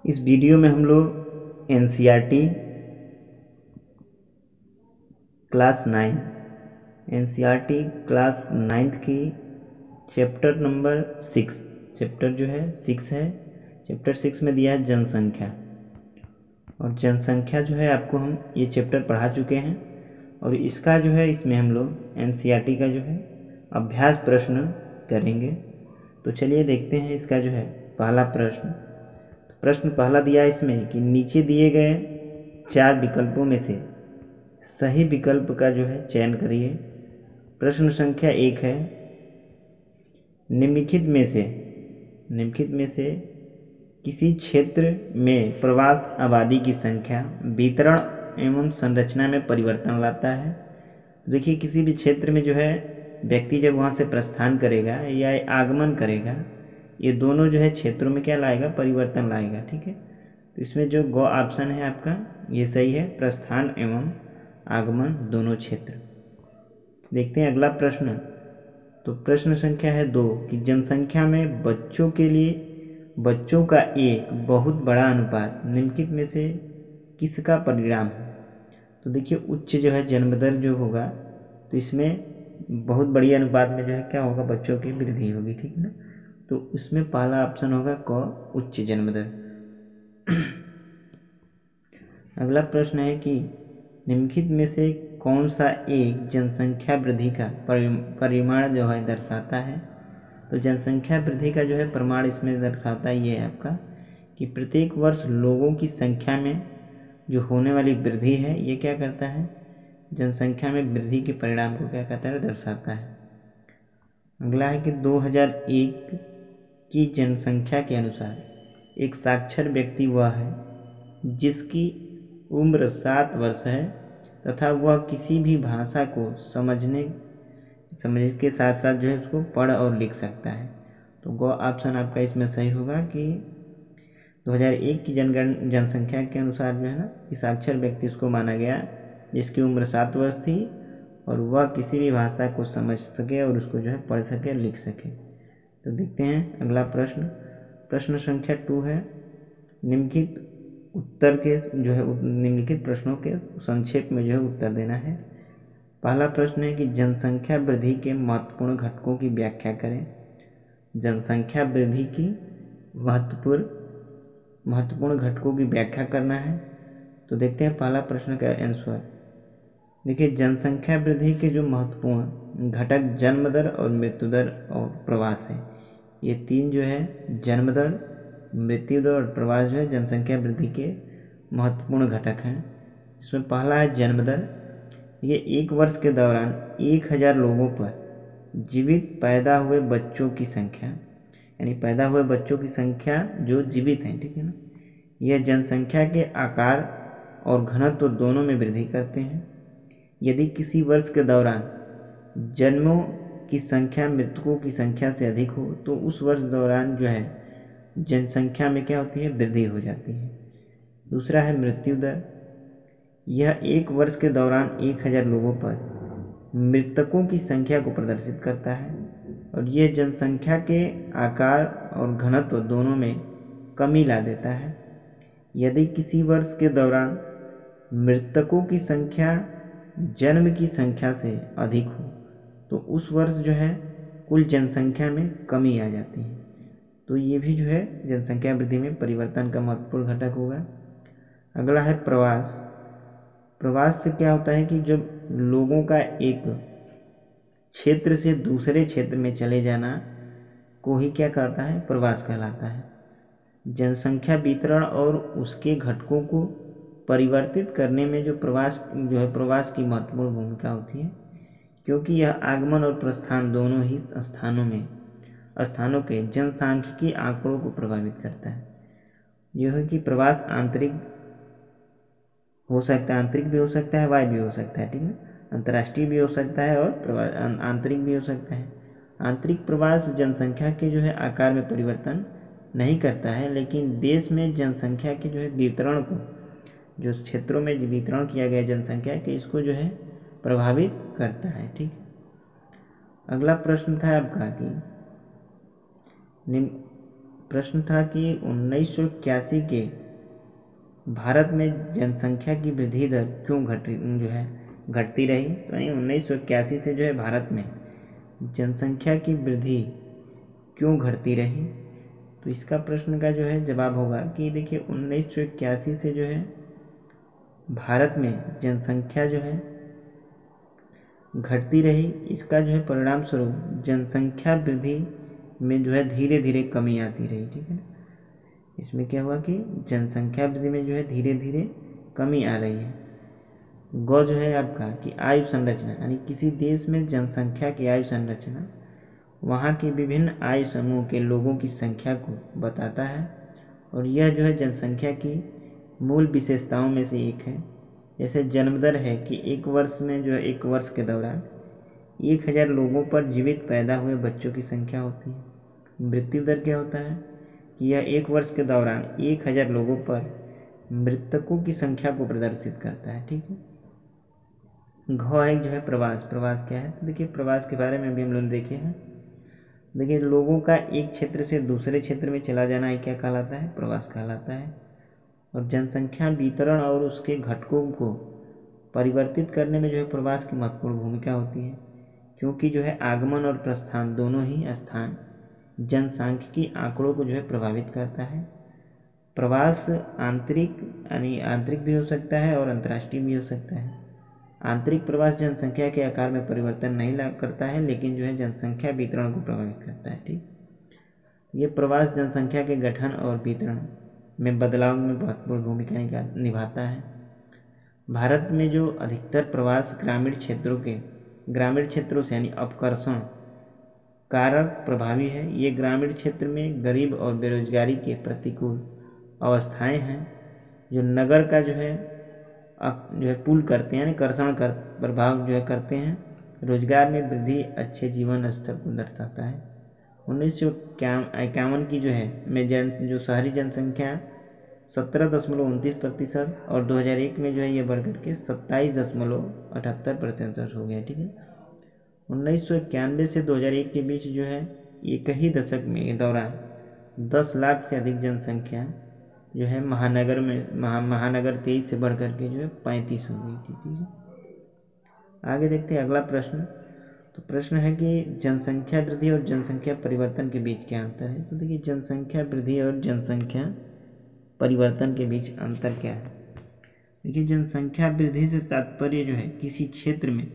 इस वीडियो में हम लोग NCERT class 9 NCERT class 9th की चैप्टर नंबर 6 चैप्टर जो है 6 है। चैप्टर 6 में दिया है जनसंख्या, और जनसंख्या जो है आपको हम ये चैप्टर पढ़ा चुके हैं। और इसका जो है इसमें हम लोग एनसीईआरटी का जो है अभ्यास प्रश्न करेंगे। तो चलिए देखते हैं इसका जो है पहला प्रश्न। प्रश्न पहला दिया है इसमें कि नीचे दिए गए 4 विकल्पों में से सही विकल्प का जो है चयन करिए। प्रश्न संख्या 1 है, निम्नलिखित में से किसी क्षेत्र में प्रवास आबादी की संख्या वितरण एवं संरचना में परिवर्तन लाता है। देखिए, किसी भी क्षेत्र में जो है व्यक्ति जब वहाँ से प्रस्थान करेगा या आगमन करेगा, ये दोनों जो है क्षेत्रों में क्या लाएगा, परिवर्तन लाएगा। ठीक है, तो इसमें जो ग ऑप्शन है आपका ये सही है, प्रस्थान एवं आगमन दोनों क्षेत्र। देखते हैं अगला प्रश्न। तो प्रश्न संख्या है 2 कि जनसंख्या में बच्चों के लिए बच्चों का एक बहुत बड़ा अनुपात निम्नलिखित में से किसका परिणाम है। तो देखिए, उच्च जो है जन्म दर जो होगा, तो इसमें बहुत बड़ी अनुपात में जो है क्या होगा, बच्चों की वृद्धि होगी। ठीक है ना, तो उसमें पहला ऑप्शन होगा क, उच्च जन्म दर। अगला प्रश्न है कि निम्नलिखित में से कौन सा एक जनसंख्या वृद्धि का परिमाण जो है दर्शाता है। तो जनसंख्या वृद्धि का जो है प्रमाण इसमें दर्शाता ये है आपका कि प्रत्येक वर्ष लोगों की संख्या में जो होने वाली वृद्धि है ये क्या करता है, जनसंख्या में वृद्धि के परिणाम को क्या कहता है, दर्शाता है। अगला है कि 2001 की जनसंख्या के अनुसार एक साक्षर व्यक्ति वह है जिसकी उम्र 7 वर्ष है तथा वह किसी भी भाषा को समझने के साथ साथ जो है उसको पढ़ और लिख सकता है। तो गो ऑप्शन आपका इसमें सही होगा कि 2001 की जनसंख्या के अनुसार जो है ना, कि साक्षर व्यक्ति उसको माना गया जिसकी उम्र 7 वर्ष थी और वह किसी भी भाषा को समझ सके और उसको जो है पढ़ सके, लिख सके। तो देखते हैं अगला प्रश्न। प्रश्न संख्या 2 है, निम्नलिखित उत्तर के जो है निम्नलिखित प्रश्नों के संक्षेप में जो है उत्तर देना है। पहला प्रश्न है कि जनसंख्या वृद्धि के महत्वपूर्ण घटकों की व्याख्या करें। जनसंख्या वृद्धि की महत्वपूर्ण घटकों की व्याख्या करना है। तो देखते हैं पहला प्रश्न का आंसर। देखिए, जनसंख्या वृद्धि के जो महत्वपूर्ण घटक जन्म दर और मृत्यु दर और प्रवास है। ये तीन जो है जन्म दर, मृत्यु दर और प्रवास जो है जनसंख्या वृद्धि के महत्वपूर्ण घटक हैं। इसमें पहला है जन्म दर। ये 1 वर्ष के दौरान 1000 लोगों पर जीवित पैदा हुए बच्चों की संख्या, यानी पैदा हुए बच्चों की संख्या जो जीवित हैं, ठीक है ना, यह जनसंख्या के आकार और घनत्व दोनों में वृद्धि करते हैं। यदि किसी वर्ष के दौरान जन्मों की संख्या मृतकों की संख्या से अधिक हो तो उस वर्ष दौरान जो है जनसंख्या में क्या होती है, वृद्धि हो जाती है। दूसरा है मृत्यु दर। यह 1 वर्ष के दौरान 1000 लोगों पर मृतकों की संख्या को प्रदर्शित करता है और यह जनसंख्या के आकार और घनत्व दोनों में कमी ला देता है। यदि किसी वर्ष के दौरान मृतकों की संख्या जन्म की संख्या से अधिक हो तो उस वर्ष जो है कुल जनसंख्या में कमी आ जाती है। तो ये भी जो है जनसंख्या वृद्धि में परिवर्तन का महत्वपूर्ण घटक होगा। अगला है प्रवास। प्रवास से क्या होता है कि जब लोगों का एक क्षेत्र से दूसरे क्षेत्र में चले जाना को ही क्या कहता है, प्रवास कहलाता है। जनसंख्या वितरण और उसके घटकों को परिवर्तित करने में जो प्रवास की महत्वपूर्ण भूमिका होती है, क्योंकि यह आगमन और प्रस्थान दोनों ही स्थानों के जनसांख्यिकी आंकड़ों को प्रभावित करता है। यह है कि प्रवास आंतरिक हो सकता है, आंतरिक भी हो सकता है, बाह्य भी हो सकता है, ठीक है, अंतर्राष्ट्रीय भी हो सकता है और आंतरिक भी हो सकता है। आंतरिक प्रवास जनसंख्या के जो है आकार में परिवर्तन नहीं करता है, लेकिन देश में जनसंख्या के जो है वितरण को, जो क्षेत्रों में वितरण किया गया जनसंख्या के, इसको जो है प्रभावित करता है। ठीक। अगला प्रश्न था आपका कि प्रश्न था कि 1981 के भारत में जनसंख्या की वृद्धि दर क्यों घटती रही। तो 1981 से भारत में जनसंख्या की वृद्धि क्यों घटती रही। तो इसका प्रश्न का जवाब होगा कि देखिए 1981 से भारत में जनसंख्या घटती रही। इसका परिणाम स्वरूप जनसंख्या वृद्धि में धीरे धीरे कमी आती रही। ठीक है, इसमें क्या हुआ कि जनसंख्या वृद्धि में धीरे धीरे कमी आ रही है। गौ आपका कि आयु संरचना यानी किसी देश में जनसंख्या की आयु संरचना वहाँ के विभिन्न आयु समूह के लोगों की संख्या को बताता है और यह जनसंख्या की मूल विशेषताओं में से एक है। जैसे जन्म दर है कि एक वर्ष में एक वर्ष के दौरान 1000 लोगों पर जीवित पैदा हुए बच्चों की संख्या होती है। मृत्यु दर क्या होता है कि यह एक वर्ष के दौरान 1000 लोगों पर मृतकों की संख्या को प्रदर्शित करता है। ठीक है। घ एक प्रवास। प्रवास क्या है, तो देखिए प्रवास के बारे में भी हम लोग देखे हैं। देखिए लोगों का एक क्षेत्र से दूसरे क्षेत्र में चला जाना ही क्या कहलाता है, प्रवास कहलाता है। और जनसंख्या वितरण और उसके घटकों को परिवर्तित करने में प्रवास की महत्वपूर्ण भूमिका होती है, क्योंकि आगमन और प्रस्थान दोनों ही स्थान जनसांख्यिकी आंकड़ों को प्रभावित करता है। प्रवास आंतरिक यानी आंतरिक भी हो सकता है और अंतर्राष्ट्रीय भी हो सकता है। आंतरिक प्रवास जनसंख्या के आकार में परिवर्तन नहीं करता है, लेकिन जनसंख्या वितरण को प्रभावित करता है। ठीक, ये प्रवास जनसंख्या के गठन और वितरण में बदलाव में महत्वपूर्ण भूमिका निभाता है। भारत में अधिकतर प्रवास ग्रामीण क्षेत्रों से यानी अपकर्षण कारक प्रभावी है। ये ग्रामीण क्षेत्र में गरीब और बेरोजगारी के प्रतिकूल अवस्थाएं हैं जो नगर का पुल करते हैं, यानी कर्षण कर प्रभाव करते हैं। रोजगार में वृद्धि अच्छे जीवन स्तर को दर्शाता है। 1951 की में शहरी जनसंख्या 17.29% और 2001 में ये बढ़ करके 27.78% हो गया। ठीक है, 1991 से 2001 के बीच एक ही दशक में के दौरान 10 लाख से अधिक जनसंख्या महानगर 23 से बढ़ करके 35 हो गई थी। ठीक है, आगे देखते हैं अगला प्रश्न। तो प्रश्न है कि जनसंख्या वृद्धि और जनसंख्या परिवर्तन के बीच क्या अंतर है। तो देखिए जनसंख्या वृद्धि और जनसंख्या परिवर्तन के बीच अंतर क्या है। देखिए जनसंख्या वृद्धि से तात्पर्य किसी क्षेत्र में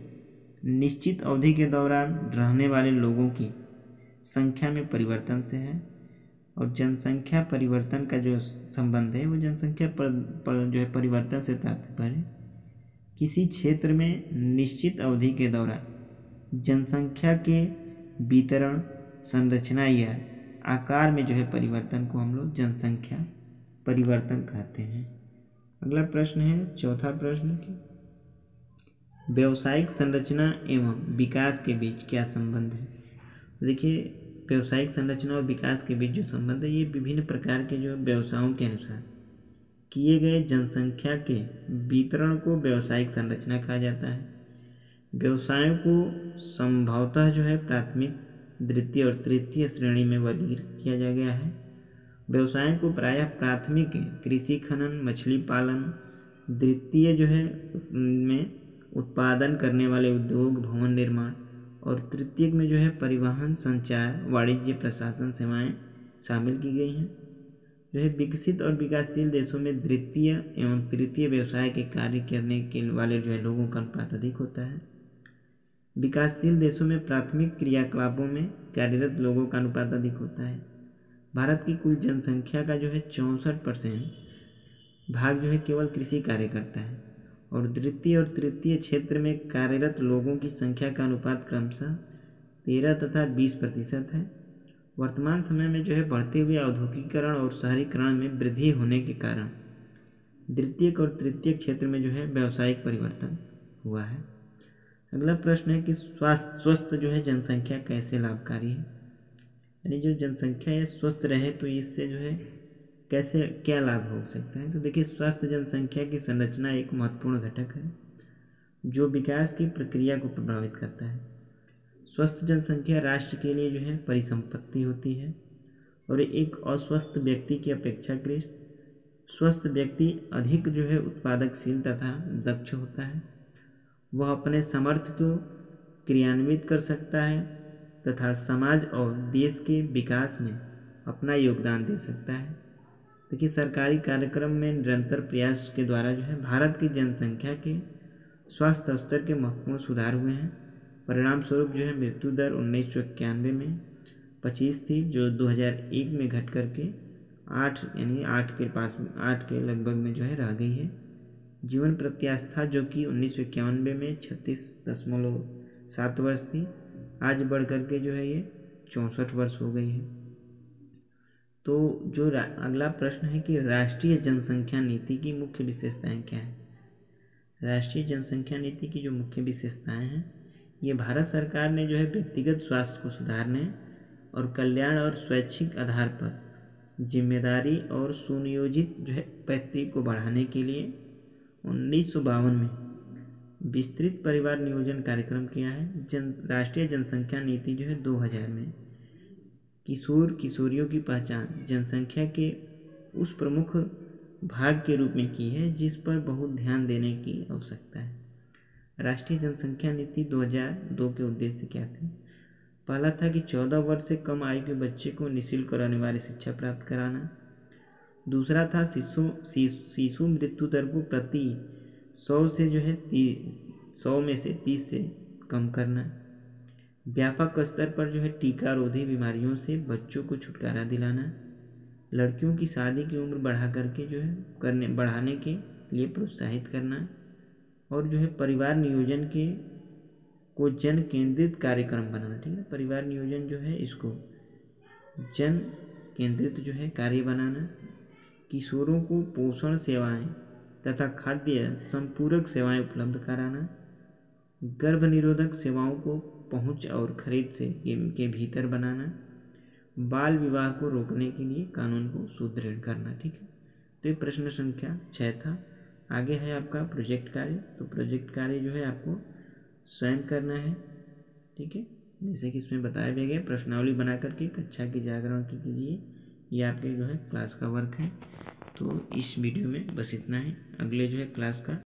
निश्चित अवधि के दौरान रहने वाले लोगों की संख्या में परिवर्तन से है, और जनसंख्या परिवर्तन का संबंध है वो जनसंख्या परिवर्तन से तात्पर्य किसी क्षेत्र में निश्चित अवधि के दौरान जनसंख्या के वितरण, संरचना या आकार में परिवर्तन को हम लोग जनसंख्या परिवर्तन कहते हैं। अगला प्रश्न है चौथा प्रश्न कि व्यावसायिक संरचना एवं विकास के बीच क्या संबंध है। देखिए व्यावसायिक संरचना और विकास के बीच जो संबंध है ये विभिन्न प्रकार के व्यवसायों के अनुसार किए गए जनसंख्या के वितरण को व्यावसायिक संरचना कहा जाता है। व्यवसायों को संभवतः प्राथमिक, द्वितीय और तृतीय श्रेणी में वर्गीकृत किया जा गया है। व्यवसायों को प्रायः प्राथमिक कृषि, खनन, मछली पालन, द्वितीय में उत्पादन करने वाले उद्योग, भवन निर्माण, और तृतीय में परिवहन, संचार, वाणिज्य, प्रशासन सेवाएं शामिल की गई हैं। विकसित और विकासशील देशों में द्वितीय एवं तृतीय व्यवसाय के कार्य करने के वाले लोगों का अनुपात अधिक होता है। विकासशील देशों में प्राथमिक क्रियाकलापों में कार्यरत लोगों का अनुपात अधिक होता है। भारत की कुल जनसंख्या का 64% भाग केवल कृषि कार्य करता है, और द्वितीय और तृतीय क्षेत्र में कार्यरत लोगों की संख्या का अनुपात क्रमशः 13 तथा 20% है। वर्तमान समय में बढ़ते हुए औद्योगिकीकरण और शहरीकरण में वृद्धि होने के कारण द्वितीय और तृतीय क्षेत्र में व्यावसायिक परिवर्तन हुआ है। अगला प्रश्न है कि स्वस्थ जनसंख्या कैसे लाभकारी है, यानी जनसंख्या स्वस्थ रहे तो इससे कैसे क्या लाभ हो सकता है। तो देखिए स्वस्थ जनसंख्या की संरचना एक महत्वपूर्ण घटक है जो विकास की प्रक्रिया को प्रभावित करता है। स्वस्थ जनसंख्या राष्ट्र के लिए परिसंपत्ति होती है और एक अस्वस्थ व्यक्ति की अपेक्षाकृत स्वस्थ व्यक्ति अधिक जो है उत्पादकशील तथा दक्ष होता है। वह अपने सामर्थ्य को क्रियान्वित कर सकता है तथा समाज और देश के विकास में अपना योगदान दे सकता है। देखिए, सरकारी कार्यक्रम में निरंतर प्रयास के द्वारा जो है भारत की जनसंख्या के स्वास्थ्य स्तर के महत्वपूर्ण सुधार हुए हैं। परिणाम स्वरूप जो है मृत्यु दर 1991 में 25 थी, जो 2001 में घट करके 8 यानी 8 के लगभग में जो है रह गई है। जीवन प्रत्याशा जो कि 1991 में 36.7 वर्ष थी, आज बढ़ करके जो है ये 64 वर्ष हो गई है। तो जो अगला प्रश्न है कि राष्ट्रीय जनसंख्या नीति की मुख्य विशेषताएं क्या हैं। राष्ट्रीय जनसंख्या नीति की जो मुख्य विशेषताएं हैं, ये भारत सरकार ने जो है व्यक्तिगत स्वास्थ्य को सुधारने और कल्याण और स्वैच्छिक आधार पर जिम्मेदारी और सुनियोजित जो है व्यक्ति को बढ़ाने के लिए 1952 में विस्तृत परिवार नियोजन कार्यक्रम किया है। राष्ट्रीय जनसंख्या नीति जो है 2000 में किशोर किशोरियों की पहचान जनसंख्या के उस प्रमुख भाग के रूप में की है जिस पर बहुत ध्यान देने की आवश्यकता है। राष्ट्रीय जनसंख्या नीति 2002 के उद्देश्य क्या थे। पहला था कि 14 वर्ष से कम आयु के बच्चे को निःशुल्क और अनिवार्य शिक्षा प्राप्त कराना। दूसरा था शिशु मृत्यु दर को प्रति 100 से जो है 100 में से 30 से कम करना। व्यापक स्तर पर जो है टीका रोधी बीमारियों से बच्चों को छुटकारा दिलाना। लड़कियों की शादी की उम्र बढ़ा करके जो है बढ़ाने के लिए प्रोत्साहित करना। और जो है परिवार नियोजन को जन केंद्रित कार्यक्रम बनाना। ठीक है, परिवार नियोजन जो है इसको जन केंद्रित जो है कार्य बनाना। किशोरों को पोषण सेवाएं तथा खाद्य संपूरक सेवाएं उपलब्ध कराना। गर्भ निरोधक सेवाओं को पहुंच और खरीद से के भीतर बनाना। बाल विवाह को रोकने के लिए कानून को सुदृढ़ करना। ठीक है, तो ये प्रश्न संख्या 6 था। आगे है आपका प्रोजेक्ट कार्य। तो प्रोजेक्ट कार्य जो है आपको स्वयं करना है। ठीक है, जैसे कि इसमें बताया भी गया, प्रश्नावली बना करके कक्षा की जागरण की कीजिए। ये आपके जो है क्लास का वर्क है। तो इस वीडियो में बस इतना ही। अगले जो है क्लास का